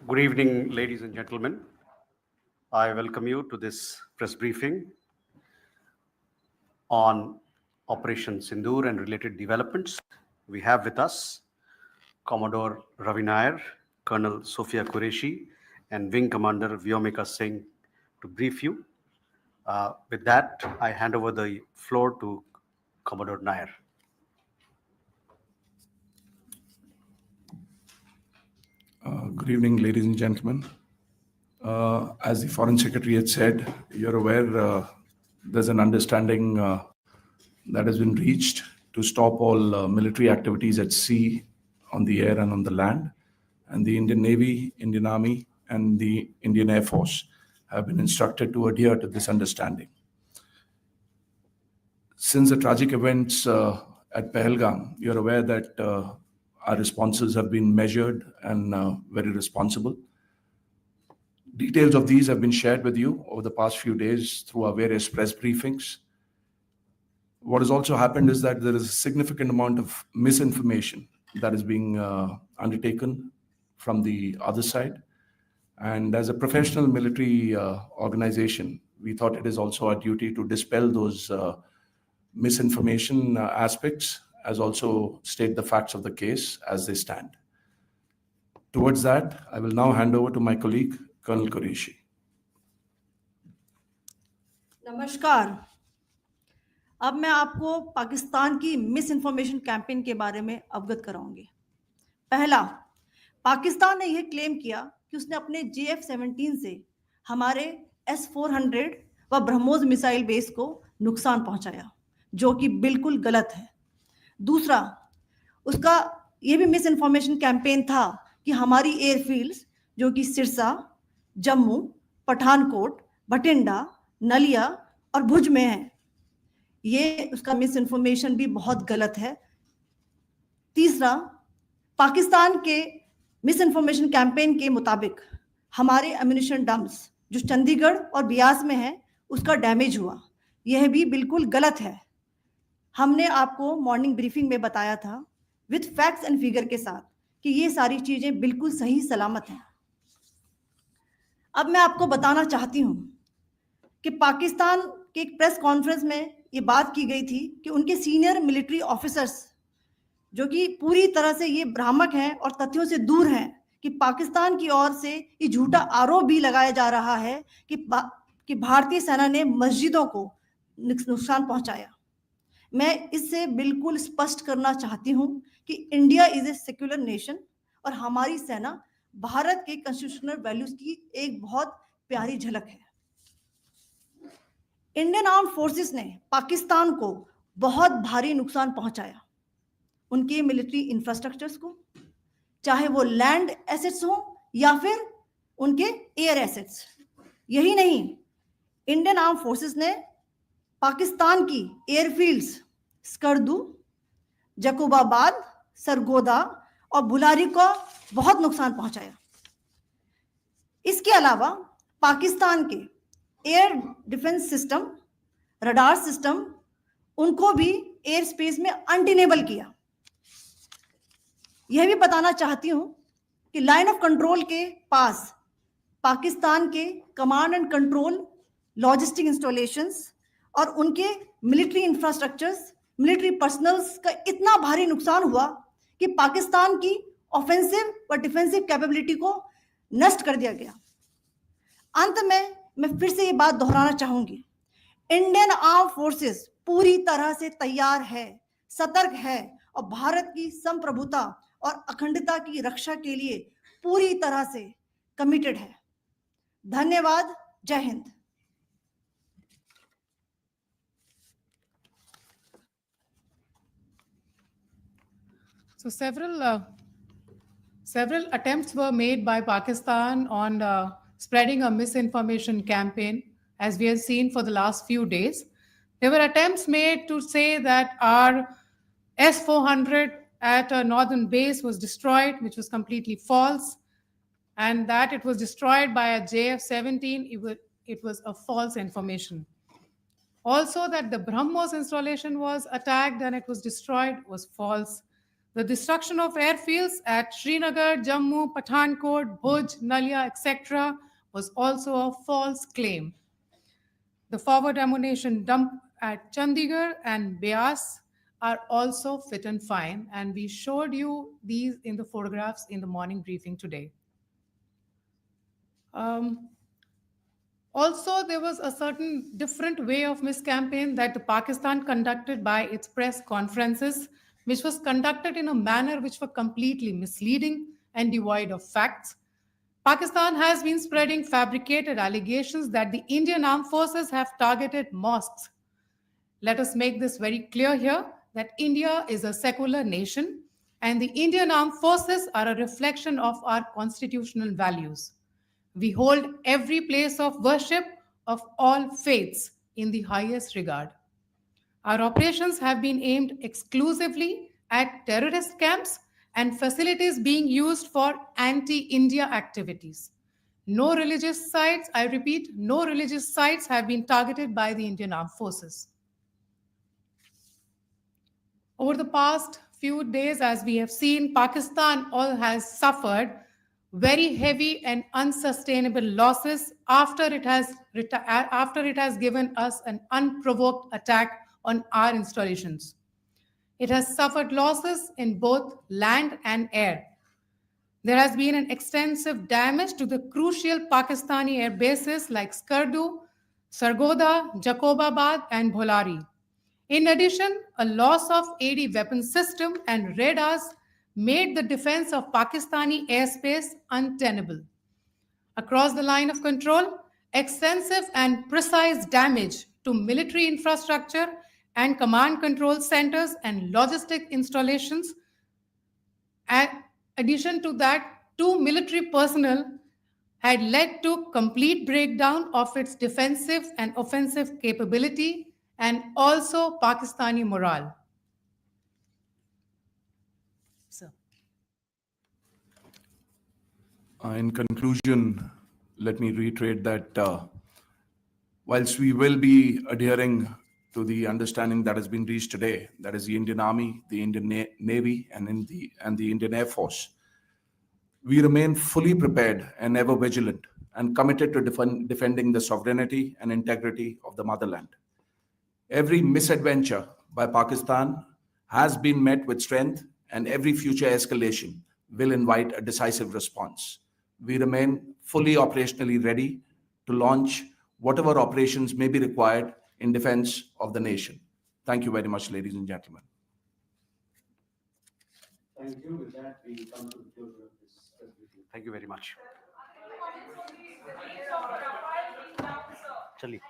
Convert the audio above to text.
Good evening, ladies and gentlemen. I welcome you to this press briefing on Operation Sindoor and related developments. We have with us Commodore Ravi Nair, Colonel Sophia Qureshi, and Wing Commander Vyomika Singh to brief you. With that, I hand over the floor to Commodore Nair. Good evening, ladies and gentlemen. As the Foreign Secretary had said, you're aware there's an understanding that has been reached to stop all military activities at sea, on the air and on the land. And the Indian Navy, Indian Army, and the Indian Air Force have been instructed to adhere to this understanding. Since the tragic events at Pahalgam, you're aware that our responses have been measured and very responsible. Details of these have been shared with you over the past few days through our various press briefings. What has also happened is that there is a significant amount of misinformation that is being undertaken from the other side. And as a professional military organization, we thought it is also our duty to dispel those misinformation aspects, as also state the facts of the case as they stand. Towards that, I will now hand over to my colleague, Colonel Qureshi. नमस्कार। अब मैं आपको पाकिस्तान की miss information campaign के बारे में अवगत कराऊंगी। पहला, पाकिस्तान ने यह क्लेम किया कि उसने अपने JF-17 से हमारे S-400 व ब्रह्मोस मिसाइल बेस को नुकसान पहुंचाया, जो कि बिल्कुल गलत है। दूसरा, उसका यह भी मिस इन्फॉर्मेशन कैंपेन था कि हमारी एयरफील्ड्स जो कि सिरसा, जम्मू, पठानकोट, भटिंडा, नलिया और भुज में है, ये उसका मिस इन्फॉर्मेशन भी बहुत गलत है। तीसरा, पाकिस्तान के मिस इन्फॉर्मेशन कैंपेन के मुताबिक हमारे एम्यूनिशन डम्प्स जो चंडीगढ़ और बियास में है उसका डैमेज हुआ, यह भी बिल्कुल गलत है। हमने आपको मॉर्निंग ब्रीफिंग में बताया था विद फैक्ट्स एंड फिगर के साथ कि ये सारी चीजें बिल्कुल सही सलामत हैं। अब मैं आपको बताना चाहती हूं कि पाकिस्तान के एक प्रेस कॉन्फ्रेंस में ये बात की गई थी कि उनके सीनियर मिलिट्री ऑफिसर्स जो कि पूरी तरह से ये भ्रामक हैं और तथ्यों से दूर हैं कि पाकिस्तान की ओर से ये झूठा आरोप भी लगाया जा रहा है कि भारतीय सेना ने मस्जिदों को नुकसान पहुंचाया। मैं इससे बिल्कुल स्पष्ट करना चाहती हूं कि India is a secular nation और हमारी सेना भारत के कॉन्स्टिट्यूशनल वैल्यूज की एक बहुत प्यारी झलक है। इंडियन आर्म फोर्सेस ने पाकिस्तान को बहुत भारी नुकसान पहुंचाया, उनके मिलिट्री इंफ्रास्ट्रक्चर्स को, चाहे वो लैंड एसेट्स हो या फिर उनके एयर एसेट्स। यही नहीं, इंडियन आर्म फोर्सेस ने पाकिस्तान की एयरफील्ड्स स्कर्दू, जकोबाबाद, सरगोदा और बुलारी को बहुत नुकसान पहुंचाया। इसके अलावा पाकिस्तान के air defence system, radar system, उनको भी एयर स्पेस में अनटेनेबल किया। यह भी बताना चाहती हूं कि लाइन ऑफ कंट्रोल के पास पाकिस्तान के command and control logistic installations और उनके मिलिट्री इंफ्रास्ट्रक्चर्स, मिलिट्री पर्सनल्स का इतना भारी नुकसान हुआ कि पाकिस्तान की ऑफेंसिव व डिफेंसिव कैपेबिलिटी को नष्ट कर दिया गया। अंत में मैं फिर से ये बात दोहराना चाहूंगी, इंडियन आर्म फोर्सेस पूरी तरह से तैयार है, सतर्क है और भारत की संप्रभुता और अखंडता की रक्षा के लिए पूरी तरह से कमिटेड है। धन्यवाद। जय Hind. So several attempts were made by Pakistan on spreading a misinformation campaign, as we have seen for the last few days. There were attempts made to say that our S-400 at a northern base was destroyed, which was completely false, and that it was destroyed by a JF-17. It was a false information. Also, that the BrahMos installation was attacked and it was destroyed was false. The destruction of airfields at Srinagar, Jammu, Pathankot, Bhuj, Nalia, etc. was also a false claim. The forward ammunition dump at Chandigarh and Beas are also fit and fine, and we showed you these in the photographs in the morning briefing today. Also, there was a certain different way of miscampaign that the Pakistan conducted by its press conferences, which was conducted in a manner which were completely misleading and devoid of facts. Pakistan has been spreading fabricated allegations that the Indian armed forces have targeted mosques. Let us make this very clear here that India is a secular nation and the Indian armed forces are a reflection of our constitutional values. We hold every place of worship of all faiths in the highest regard. Our operations have been aimed exclusively at terrorist camps and facilities being used for anti-India activities. No religious sites, I repeat, no religious sites have been targeted by the Indian Armed Forces. Over the past few days, as we have seen, Pakistan all has suffered very heavy and unsustainable losses after it has given us an unprovoked attack on our installations. It has suffered losses in both land and air. There has been an extensive damage to the crucial Pakistani air bases like Skardu, Sargodha, Jacobabad, and Bholari. In addition, a loss of AD weapon system and radars made the defense of Pakistani airspace untenable. Across the line of control, extensive and precise damage to military infrastructure and command control centers and logistic installations. In addition to that, two military personnel had led to complete breakdown of its defensive and offensive capability and also Pakistani morale. Sir. In conclusion, let me reiterate that whilst we will be adhering to the understanding that has been reached today, that is the Indian Army, the Indian Navy, and the Indian Air Force, we remain fully prepared and ever vigilant and committed to defending the sovereignty and integrity of the motherland. Every misadventure by Pakistan has been met with strength, and every future escalation will invite a decisive response. We remain fully operationally ready to launch whatever operations may be required in defense of the nation. Thank you very much, ladies and gentlemen. Thank you. With that, we come to the closure of this presentation. Thank you very much. Chali.